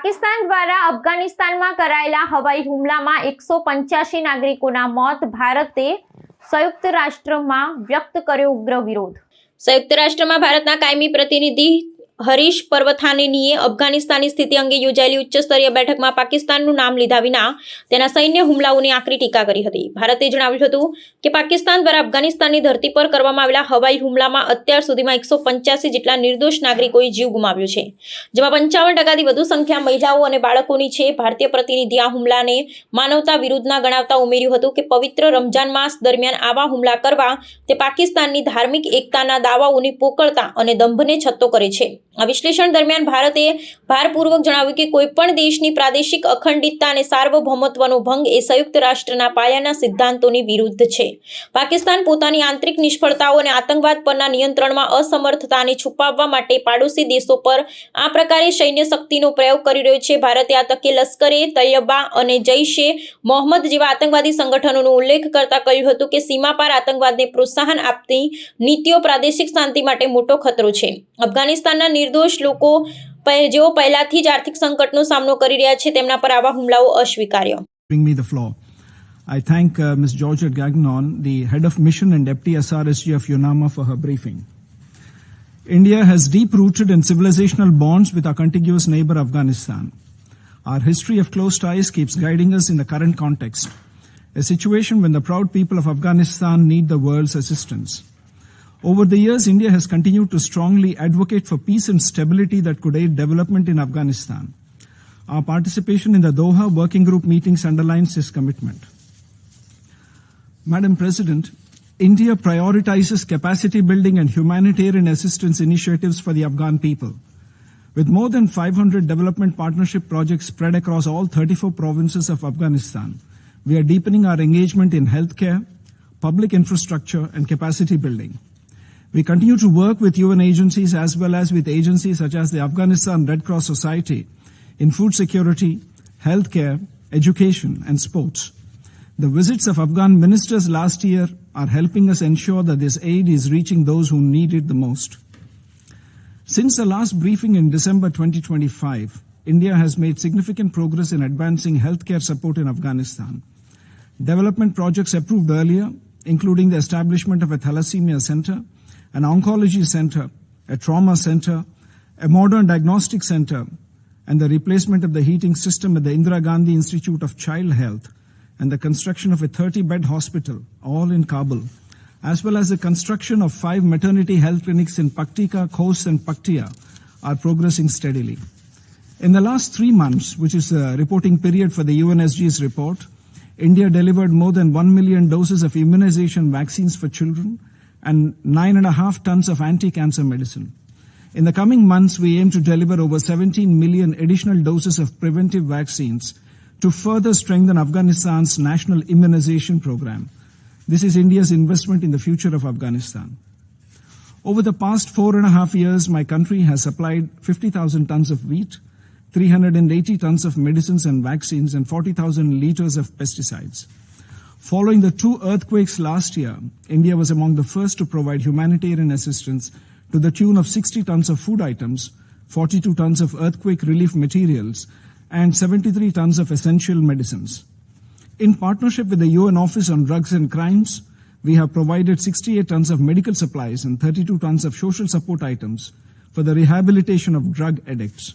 પાકિસ્તાન દ્વારા અફઘાનિસ્તાનમાં કરાયેલા હવાઈ હુમલામાં 185 નાગરિકોના મોત. ભારતે સંયુક્ત રાષ્ટ્રમાં વ્યક્ત કર્યો ઉગ્ર વિરોધ. સંયુક્ત રાષ્ટ્રમાં ભારતના કાયમી પ્રતિનિધિ હરીશ પર્વથાનેનીએ અફઘાનિસ્તાનની સ્થિતિ અંગે યોજાયેલી ઉચ્ચસ્તરીય બેઠકમાં પાકિસ્તાનનું નામ લીધા વિના તેના સૈન્ય હુમલાઓની આકરી ટીકા કરી હતી. ભારતે જણાવ્યું હતું કે પાકિસ્તાન દ્વારા અફઘાનિસ્તાનની ધરતી પર કરવામાં આવેલા હવાઈ હુમલામાં અત્યાર સુધીમાં 185 જેટલા નિર્દોષ નાગરિકોએ જીવ ગુમાવ્યો છે, જેમાં 55%થી વધુ સંખ્યા મહિલાઓ અને બાળકોની છે. ભારતીય પ્રતિનિધિએ આ હુમલાને માનવતા વિરુદ્ધના ગણાવતા ઉમેર્યું હતું કે પવિત્ર રમજાન માસ દરમિયાન આવા હુમલા કરવા તે પાકિસ્તાનની ધાર્મિક એકતાના દાવાઓની પોકળતા અને દંભને છત્તો કરે છે. આ વિશ્લેષણ દરમિયાન ભારતે ભારપૂર્વક જણાવ્યું કે કોઈપણ દેશની પ્રાદેશિક અખંડિતતા અને સાર્વભૌમત્વનો ભંગ એ સંયુક્ત રાષ્ટ્રના પાયાના સિદ્ધાંતોની વિરુદ્ધ છે. પાકિસ્તાન પોતાની આંતરિક નિષ્ફળતાઓ અને આતંકવાદ પરના નિયંત્રણમાં અસમર્થતાને છુપાવવા માટે પાડોશી દેશો પર આ પ્રકારે સૈન્ય શક્તિનો પ્રયોગ કરી રહ્યો છે. ભારતે આ તકે લશ્કરે તૈયબા અને જૈશે મોહમ્મદ જેવા આતંકવાદી સંગઠનોનો ઉલ્લેખ કરતા કહ્યું હતું કે સીમાપાર આતંકવાદને પ્રોત્સાહન આપતી નીતિઓ પ્રાદેશિક શાંતિ માટે મોટો ખતરો છે. અફઘાનિસ્તાનના નિર્દોષ લોકો જેઓ પહેલાથી જ આર્થિક સંકટનો સામનો કરી રહ્યા છે તેમના પર આવા હુમલાઓ અસ્વીકાર્ય. I thank Ms. Georgette Gagnon, the head of mission and deputy SRSG of UNAMA, for her briefing. India has deep-rooted and civilizational bonds with our contiguous neighbor Afghanistan. Our history of close ties keeps guiding us in the current context, a situation when the proud people of Afghanistan need the world's assistance. Over the years, India has continued to strongly advocate for peace and stability that could aid development in Afghanistan. Our participation in the Doha Working Group meetings underlines this commitment. Madam President, India prioritizes capacity building and humanitarian assistance initiatives for the Afghan people. With more than 500 development partnership projects spread across all 34 provinces of Afghanistan, we are deepening our engagement in healthcare, public infrastructure, and capacity building. We continue to work with UN agencies as well as with agencies such as the Afghanistan Red Cross Society in food security, healthcare, education, and sports. The visits of Afghan ministers last year are helping us ensure that this aid is reaching those who need it the most. Since the last briefing in December 2025, India has made significant progress in advancing healthcare support in Afghanistan. Development projects approved earlier, including the establishment of a thalassemia center, an oncology center, a trauma center, a modern diagnostic center, and the replacement of the heating system at the Indira Gandhi Institute of Child Health, and the construction of a 30-bed hospital, all in Kabul, as well as the construction of 5 maternity health clinics in Paktika, Khost, and Paktia, are progressing steadily. In the last 3 months, which is the reporting period for the UNSG's report, India delivered more than 1 million doses of immunization vaccines for children and 9.5 tons of anti-cancer medicine. In the coming months, we aim to deliver over 17 million additional doses of preventive vaccines to further strengthen Afghanistan's national immunization program. This is India's investment in the future of Afghanistan. Over the past 4.5 years, my country has supplied 50,000 tons of wheat, 380 tons of medicines and vaccines, and 40,000 liters of pesticides. Following the 2 earthquakes last year, India was among the first to provide humanitarian assistance to the tune of 60 tons of food items, 42 tons of earthquake relief materials, and 73 tons of essential medicines. In partnership with the UN Office on Drugs and Crimes, we have provided 68 tons of medical supplies and 32 tons of social support items for the rehabilitation of drug addicts.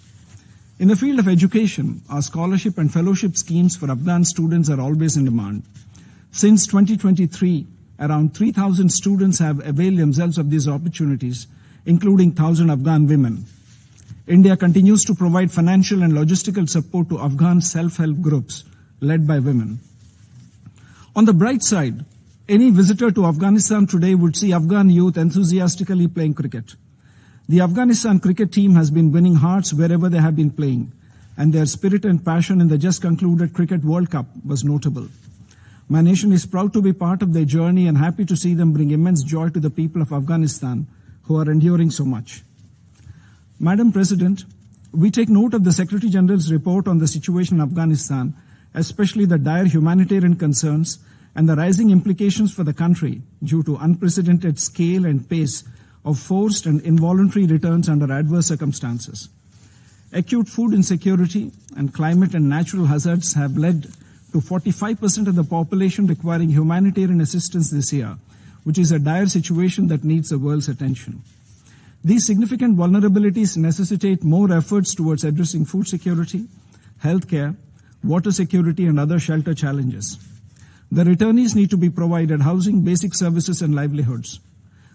In the field of education, our scholarship and fellowship schemes for Afghan students are always in demand. Since 2023, around 3,000 students have availed themselves of these opportunities, including 1,000 Afghan women. India continues to provide financial and logistical support to Afghan self-help groups led by women. On the bright side, any visitor to Afghanistan today would see Afghan youth enthusiastically playing cricket. The Afghanistan cricket team has been winning hearts wherever they have been playing, and their spirit and passion in the just concluded Cricket World Cup was notable. My nation is proud to be part of their journey and happy to see them bring immense joy to the people of Afghanistan who are enduring so much. Madam President, we take note of the Secretary General's report on the situation in Afghanistan, especially the dire humanitarian concerns and the rising implications for the country due to unprecedented scale and pace of forced and involuntary returns under adverse circumstances. Acute food insecurity and climate and natural hazards have led to 45% of the population requiring humanitarian assistance this year, which is a dire situation that needs the world's attention. These significant vulnerabilities necessitate more efforts towards addressing food security, healthcare, water security, and other shelter challenges. The returnees need to be provided housing, basic services, and livelihoods.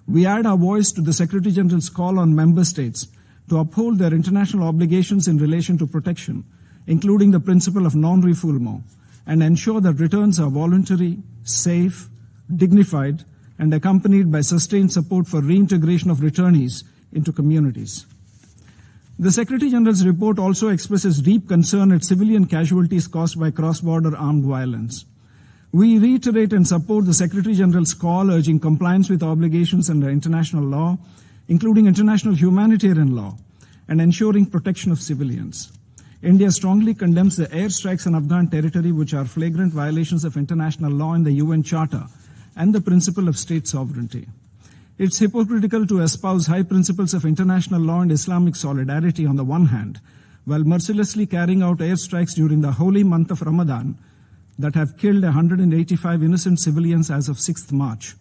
We add our voice to the Secretary General's call on member states to uphold their international obligations in relation to protection, including the principle of non-refoulement, and ensure that returns are voluntary, safe, dignified, and accompanied by sustained support for reintegration of returnees into communities. The Secretary General's report also expresses deep concern at civilian casualties caused by cross-border armed violence. We reiterate and support the Secretary General's call urging compliance with obligations under international law, including international humanitarian law, and ensuring protection of civilians. India strongly condemns the airstrikes on Afghan territory, which are flagrant violations of international law and the UN Charter and the principle of state sovereignty. It's hypocritical to espouse high principles of international law and Islamic solidarity on the one hand, while mercilessly carrying out airstrikes during the holy month of Ramadan that have killed 185 innocent civilians as of 6th March,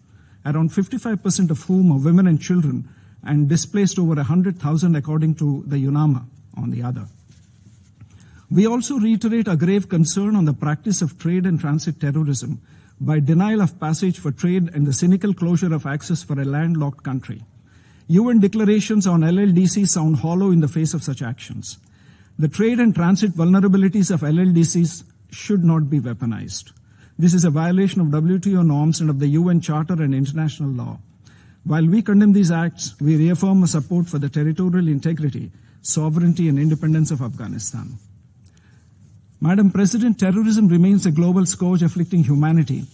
around 55% of whom are women and children, and displaced over 100,000 according to the UNAMA on the other. We also reiterate our grave concern on the practice of trade and transit terrorism by denial of passage for trade and the cynical closure of access for a landlocked country. UN declarations on LLDC sound hollow in the face of such actions. The trade and transit vulnerabilities of LLDCs should not be weaponized. This is a violation of WTO norms and of the UN Charter and international law. While we condemn these acts, we reaffirm our support for the territorial integrity, sovereignty, and independence of Afghanistan. Madam President, terrorism remains a global scourge afflicting humanity,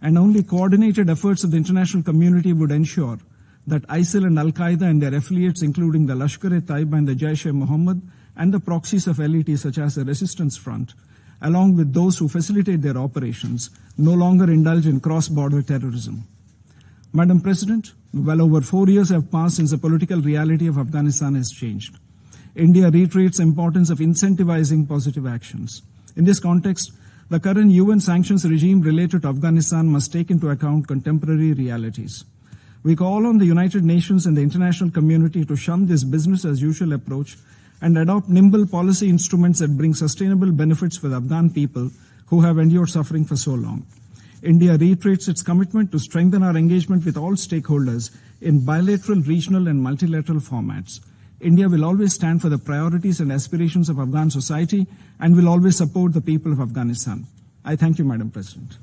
and only coordinated efforts of the international community would ensure that ISIL and Al-Qaeda and their affiliates, including the Lashkar-e-Taiba and the Jaish-e-Mohammed, and the proxies of LET such as the Resistance Front, along with those who facilitate their operations, no longer indulge in cross-border terrorism. Madam President, well over 4 years have passed since the political reality of Afghanistan has changed. India reiterates the importance of incentivizing positive actions. In this context, the current UN sanctions regime related to Afghanistan must take into account contemporary realities. We call on the United Nations and the international community to shun this business-as-usual approach and adopt nimble policy instruments that bring sustainable benefits for the Afghan people who have endured suffering for so long. India reiterates its commitment to strengthen our engagement with all stakeholders in bilateral, regional, and multilateral formats. India will always stand for the priorities and aspirations of Afghan society and will always support the people of Afghanistan. I thank you, Madam President.